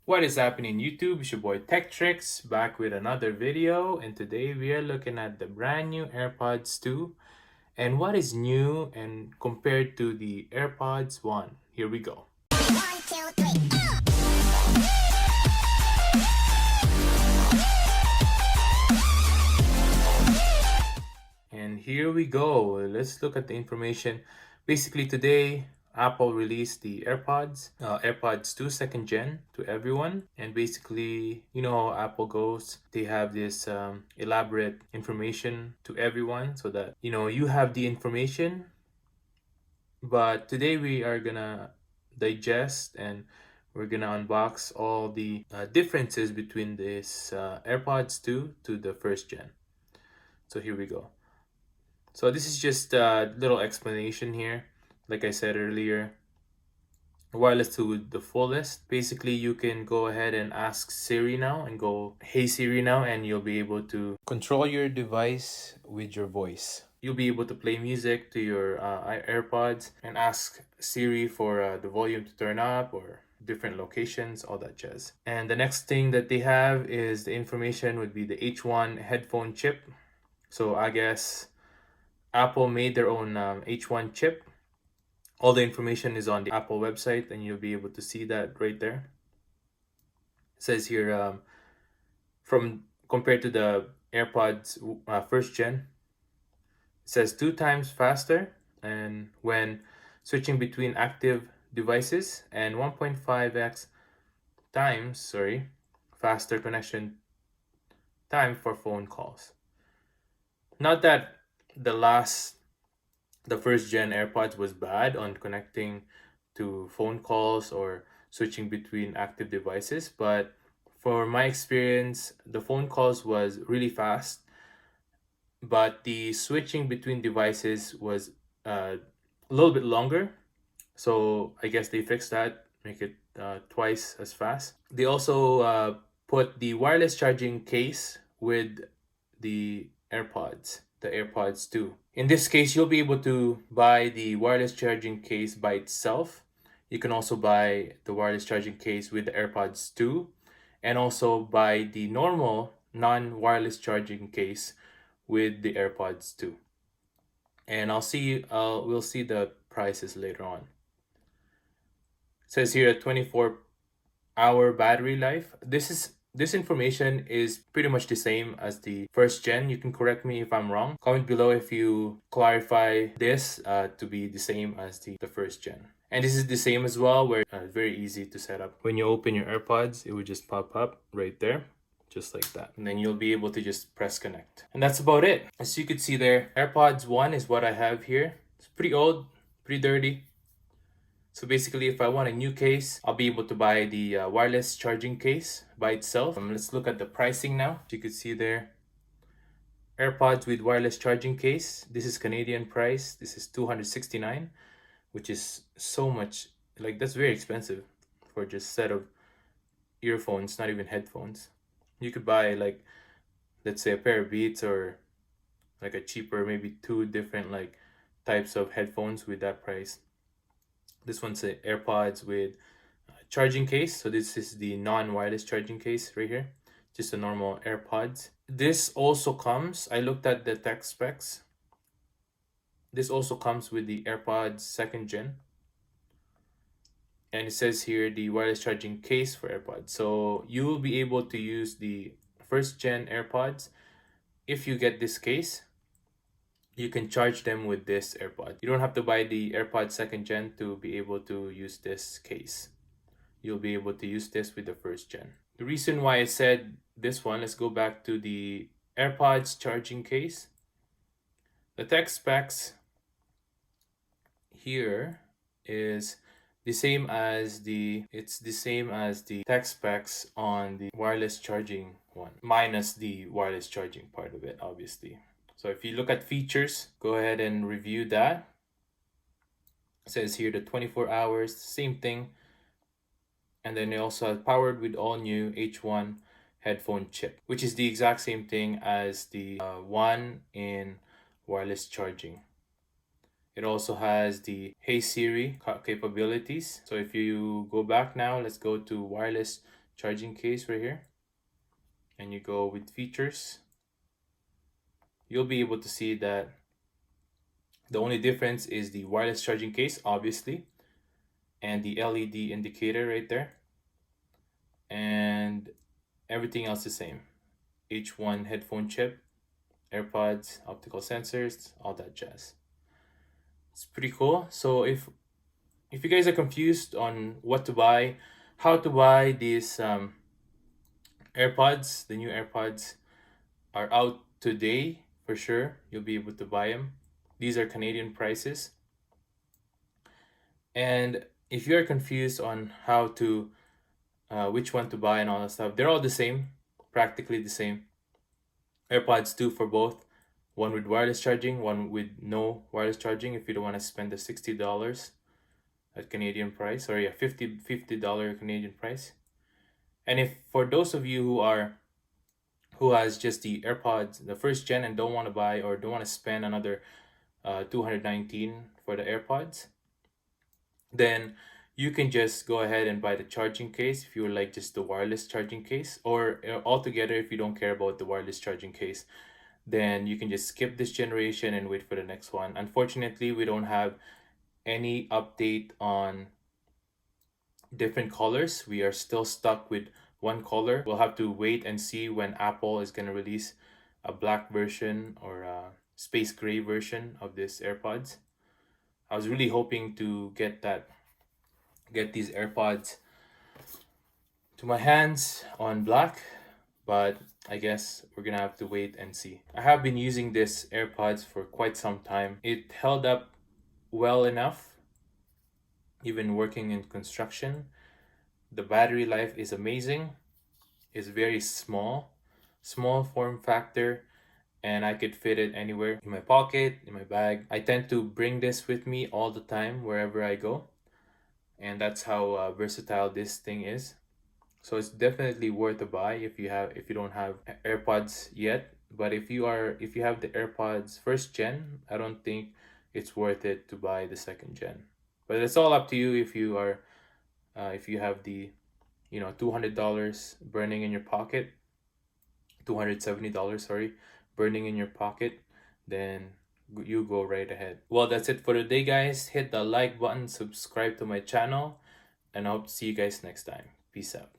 What is happening YouTube? It's your boy Tech Tricks back with another video, and today we are looking at the brand new AirPods 2 and what is new and compared to the AirPods 1. Here we go. One, two, three. And here we go. Let's look at the information. Basically today Apple released the AirPods 2 second gen to everyone. And basically, you know how Apple goes. They have this elaborate information to everyone so that, you have the information. But today we are gonna digest and we're gonna unbox all the differences between this AirPods 2 to the first gen. So here we go. So this is just a little explanation here. Like I said earlier, wireless to the fullest. Basically, you can go ahead and ask Siri now and go, "Hey Siri" now, and you'll be able to control your device with your voice. You'll be able to play music to your AirPods and ask Siri for the volume to turn up or different locations, all that jazz. And the next thing that they have is the information would be the H1 headphone chip. So I guess Apple made their own H1 chip. All the information is on the Apple website, and you'll be able to see that right there. It says here from compared to the AirPods first gen, it says 2 times faster, and when switching between active devices, and 1.5x times faster connection time for phone calls. Not that the first gen AirPods was bad on connecting to phone calls or switching between active devices, but for my experience, the phone calls was really fast, but the switching between devices was a little bit longer. So I guess they fixed that, make it twice as fast. They also put the wireless charging case with the AirPods 2. In this case, you'll be able to buy the wireless charging case by itself. You can also buy the wireless charging case with the AirPods 2 and also buy the normal non-wireless charging case with the AirPods 2. And we'll see the prices later on. It says here a 24-hour battery life. This information is pretty much the same as the first gen. You can correct me if I'm wrong. Comment below if you clarify this to be the same as the first gen. And this is the same as well, where very easy to set up. When you open your AirPods, it would just pop up right there, just like that. And then you'll be able to just press connect. And that's about it. As you could see there, AirPods 1 is what I have here. It's pretty old, pretty dirty. So basically, if I want a new case, I'll be able to buy the wireless charging case by itself. Let's look at the pricing now. You could see there, AirPods with wireless charging case. This is Canadian price. This is $269, which is so much. Like, that's very expensive for just set of earphones, not even headphones. You could buy, like, let's say a pair of Beats or like a cheaper, maybe 2 different like types of headphones with that price. This one's the AirPods with charging case. So this is the non-wireless charging case right here. Just a normal AirPods. This also comes, I looked at the tech specs. This also comes with the AirPods second gen. And it says here the wireless charging case for AirPods. So you will be able to use the first gen AirPods if you get this case. You can charge them with this AirPod. You don't have to buy the AirPod second gen to be able to use this case. You'll be able to use this with the first gen. The reason why I said this one, let's go back to the AirPods charging case. The tech specs here is the same as the tech specs on the wireless charging one, minus the wireless charging part of it, obviously. So if you look at features, go ahead and review that. It says here the 24 hours, same thing. And then it also has powered with all new H1 headphone chip, which is the exact same thing as the one in wireless charging. It also has the Hey Siri capabilities. So if you go back now, let's go to wireless charging case right here, and you go with features, you'll be able to see that the only difference is the wireless charging case, obviously, and the LED indicator right there, and everything else the same. H1 headphone chip, AirPods, optical sensors, all that jazz. It's pretty cool. So if you guys are confused on what to buy, how to buy these AirPods, the new AirPods are out today for sure. You'll be able to buy them. These are Canadian prices. And if you're confused on how to, which one to buy and all that stuff, they're all the same, practically the same. AirPods 2 for both, one with wireless charging, one with no wireless charging if you don't want to spend the $60 at Canadian price, or yeah, $50 Canadian price. And if for those of you who has just the AirPods, the first gen, and don't want to buy or don't want to spend another 219 for the AirPods, then you can just go ahead and buy the charging case if you would like just the wireless charging case, or altogether if you don't care about the wireless charging case, then you can just skip this generation and wait for the next one. Unfortunately, we don't have any update on different colors. We are still stuck with one color. We'll have to wait and see when Apple is going to release a black version or a space gray version of this AirPods. I was really hoping to get these AirPods to my hands on black, but I guess we're gonna have to wait and see. I have been using this AirPods for quite some time. It held up well enough, even working in construction. The battery life is amazing. It's very small form factor, and I could fit it anywhere in my pocket, in my bag. I tend to bring this with me all the time wherever I go, and that's how versatile this thing is. So it's definitely worth a buy if you don't have AirPods yet. But if you have the AirPods first gen, I don't think it's worth it to buy the second gen. But it's all up to you if you have the $200 burning in your pocket, $270, sorry, burning in your pocket, then you go right ahead. Well, that's it for today, guys. Hit the like button, subscribe to my channel, and I hope to see you guys next time. Peace out.